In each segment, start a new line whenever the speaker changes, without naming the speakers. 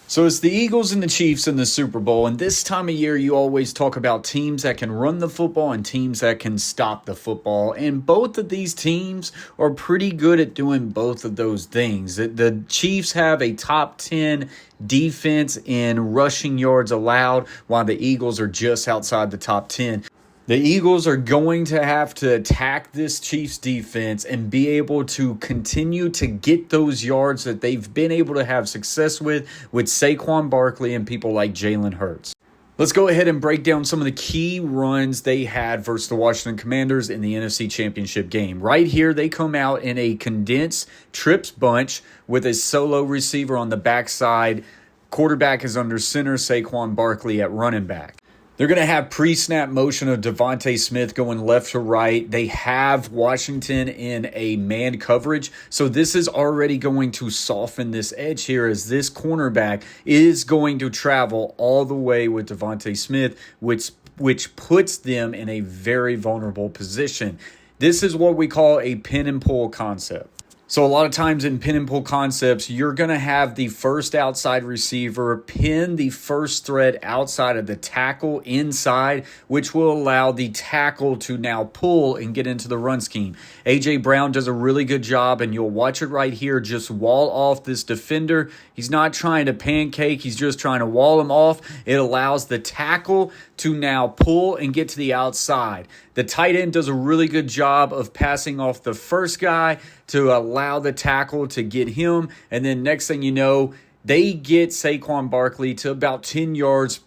So it's the Eagles and the Chiefs in the Super Bowl, and this time of year you always talk about teams that can run the football and teams that can stop the football, and both of these teams are pretty good at doing both of those things. The Chiefs have a top 10 defense in rushing yards allowed, while the Eagles are just outside the top 10. The Eagles are going to have to attack this Chiefs defense and be able to continue to get those yards that they've been able to have success with Saquon Barkley and people like Jalen Hurts. Let's go ahead and break down some of the key runs they had versus the Washington Commanders in the NFC Championship game. Right here, they come out in a condensed trips bunch with a solo receiver on the backside. Quarterback is under center, Saquon Barkley at running back. They're going to have pre-snap motion of Devontae Smith going left to right. They have Washington in a man coverage. So this is already going to soften this edge here as this cornerback is going to travel all the way with Devontae Smith, which puts them in a very vulnerable position. This is what we call a pin and pull concept. So a lot of times in pin and pull concepts, you're going to have the first outside receiver pin the first thread outside of the tackle inside, which will allow the tackle to now pull and get into the run scheme. A.J. Brown does a really good job, and you'll watch it right here. Just wall off this defender. He's not trying to pancake. He's just trying to wall him off. It allows the tackle to now pull and get to the outside. The tight end does a really good job of passing off the first guy to allow the tackle to get him. And then next thing you know, they get Saquon Barkley to about 10 yards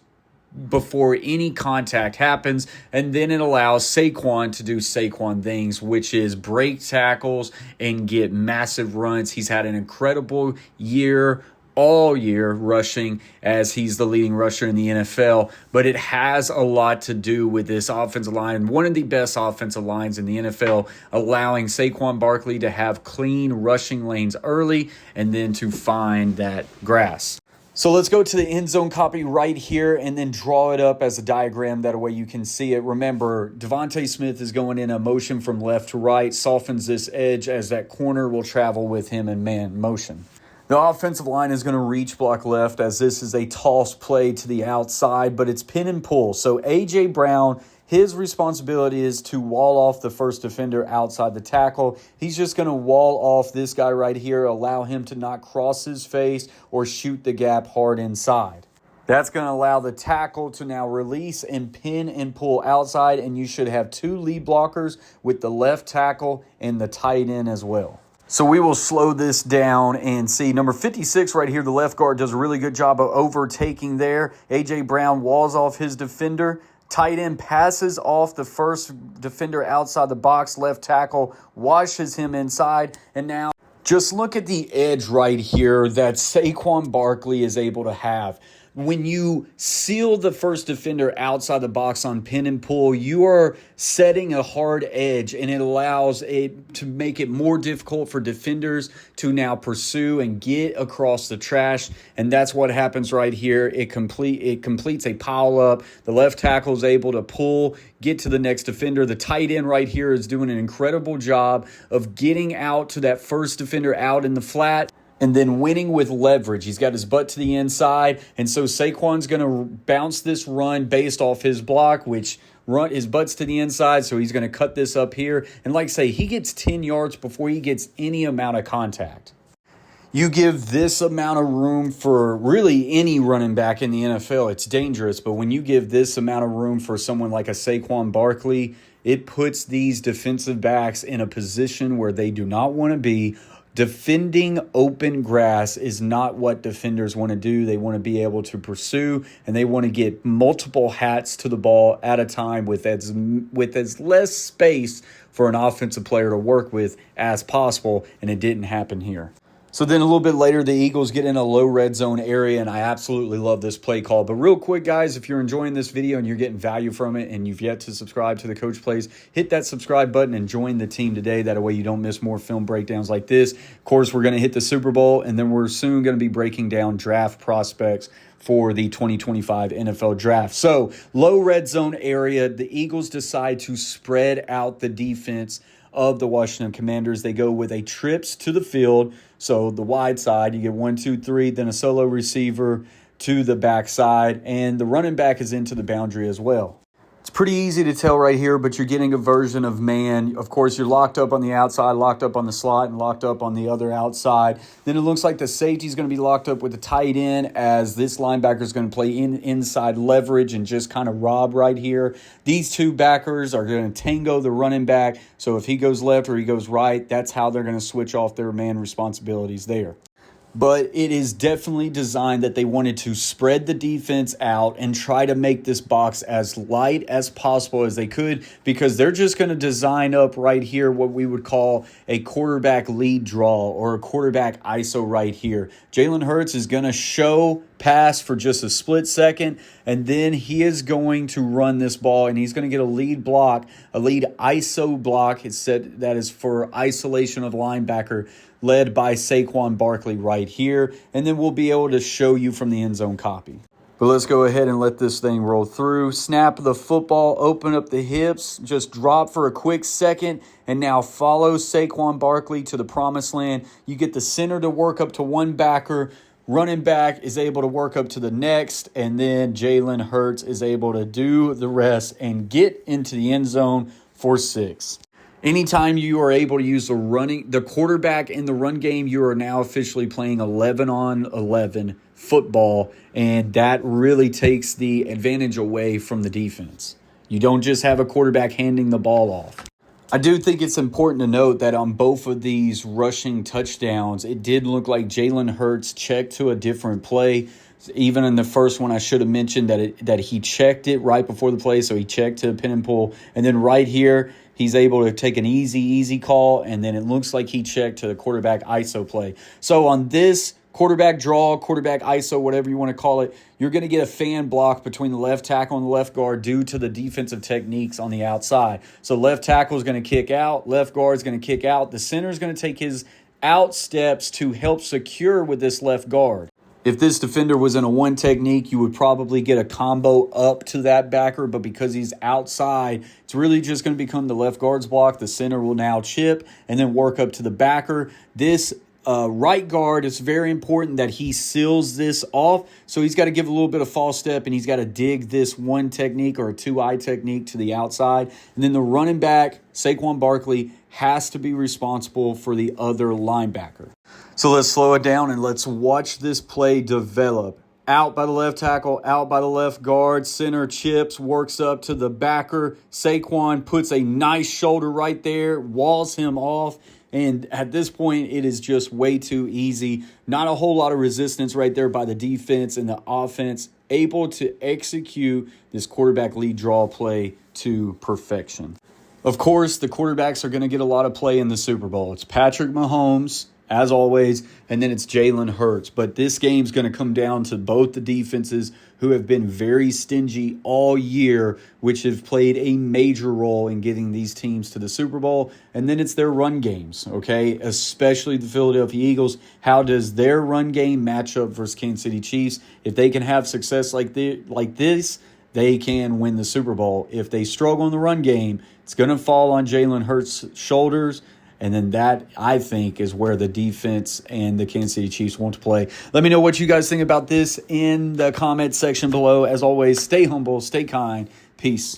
before any contact happens. And then it allows Saquon to do Saquon things, which is break tackles and get massive runs. He's had an incredible year all year rushing as he's the leading rusher in the NFL, but it has a lot to do with this offensive line, one of the best offensive lines in the NFL, allowing Saquon Barkley to have clean rushing lanes early and then to find that grass. So let's go to the end zone copy right here and then draw it up as a diagram. That way you can see it. Remember, Devontae Smith is going in a motion from left to right, softens this edge as that corner will travel with him in man motion. The offensive line is going to reach block left as this is a toss play to the outside, but it's pin and pull. So A.J. Brown, his responsibility is to wall off the first defender outside the tackle. He's just going to wall off this guy right here, allow him to not cross his face or shoot the gap hard inside. That's going to allow the tackle to now release and pin and pull outside, and you should have two lead blockers with the left tackle and the tight end as well. So we will slow this down and see. Number 56 right here, the left guard, does a really good job of overtaking there. A.J. Brown walls off his defender. Tight end passes off the first defender outside the box. Left tackle washes him inside. And now just look at the edge right here that Saquon Barkley is able to have. When you seal the first defender outside the box on pin and pull, you are setting a hard edge, and it allows it to make it more difficult for defenders to now pursue and get across the trash. And that's what happens right here. It completes a pile up. The left tackle is able to pull, get to the next defender. The tight end right here is doing an incredible job of getting out to that first defender out in the flat and then winning with leverage. He's got his butt to the inside, and so Saquon's going to bounce this run based off his block, which his butt's to the inside, so he's going to cut this up here. And like I say, he gets 10 yards before he gets any amount of contact. You give this amount of room for really any running back in the NFL, it's dangerous. But when you give this amount of room for someone like a Saquon Barkley, it puts these defensive backs in a position where they do not want to be. Defending open grass is not what defenders want to do. They want to be able to pursue, and they want to get multiple hats to the ball at a time with as less space for an offensive player to work with as possible, and it didn't happen here. So then a little bit later, the Eagles get in a low red zone area, and I absolutely love this play call. But real quick, guys, if you're enjoying this video and you're getting value from it and you've yet to subscribe to the Coach Plays, hit that subscribe button and join the team today. That way you don't miss more film breakdowns like this. Of course, we're going to hit the Super Bowl, and then we're soon going to be breaking down draft prospects for the 2025 NFL Draft. So low red zone area, the Eagles decide to spread out the defense of the Washington Commanders. They go with a trips to the field. So the wide side, you get 1, 2, 3, then a solo receiver to the backside, and the running back is into the boundary as well. It's pretty easy to tell right here, but you're getting a version of man. Of course, you're locked up on the outside, locked up on the slot, and locked up on the other outside. Then it looks like the safety is going to be locked up with the tight end, as this linebacker is going to play inside leverage and just kind of rob right here. These two backers are going to tango the running back. So if he goes left or he goes right, that's how they're going to switch off their man responsibilities there. But it is definitely designed that they wanted to spread the defense out and try to make this box as light as possible as they could, because they're just going to design up right here what we would call a quarterback lead draw or a quarterback ISO right here. Jalen Hurts is going to show pass for just a split second, and then he is going to run this ball, and he's going to get a lead block, a lead ISO block. It's said that is for isolation of linebacker, led by Saquon Barkley right here. And then we'll be able to show you from the end zone copy. But let's go ahead and let this thing roll through. Snap the football, open up the hips, just drop for a quick second, and now follow Saquon Barkley to the promised land. You get the center to work up to one backer. Running back is able to work up to the next, and then Jalen Hurts is able to do the rest and get into the end zone for 6. Anytime you are able to use the quarterback in the run game, you are now officially playing 11-on-11 football, and that really takes the advantage away from the defense. You don't just have a quarterback handing the ball off. I do think it's important to note that on both of these rushing touchdowns, it did look like Jalen Hurts checked to a different play. Even in the first one, I should have mentioned that he checked it right before the play, so he checked to pin and pull. And then right here, he's able to take an easy call, and then it looks like he checked to the quarterback ISO play. So on this quarterback draw, quarterback ISO, whatever you want to call it, you're going to get a fan block between the left tackle and the left guard due to the defensive techniques on the outside. So left tackle is going to kick out, left guard is going to kick out. The center is going to take his out steps to help secure with this left guard. If this defender was in a one technique, you would probably get a combo up to that backer, but because he's outside, it's really just going to become the left guard's block. The center will now chip and then work up to the backer. This right guard, it's very important that he seals this off. So he's got to give a little bit of false step, and he's got to dig this one technique or a 2-eye technique to the outside. And then the running back, Saquon Barkley, has to be responsible for the other linebacker. So let's slow it down and let's watch this play develop. Out by the left tackle, out by the left guard, center chips, works up to the backer. Saquon puts a nice shoulder right there, walls him off. And at this point, it is just way too easy. Not a whole lot of resistance right there by the defense, and the offense able to execute this quarterback lead draw play to perfection. Of course, the quarterbacks are going to get a lot of play in the Super Bowl. It's Patrick Mahomes, as always, and then it's Jalen Hurts. But this game's going to come down to both the defenses who have been very stingy all year, which have played a major role in getting these teams to the Super Bowl. And then it's their run games, okay? Especially the Philadelphia Eagles. How does their run game match up versus Kansas City Chiefs? If they can have success like this, they can win the Super Bowl. If they struggle in the run game, it's going to fall on Jalen Hurts' shoulders. And then that, I think, is where the defense and the Kansas City Chiefs want to play. Let me know what you guys think about this in the comment section below. As always, stay humble, stay kind. Peace.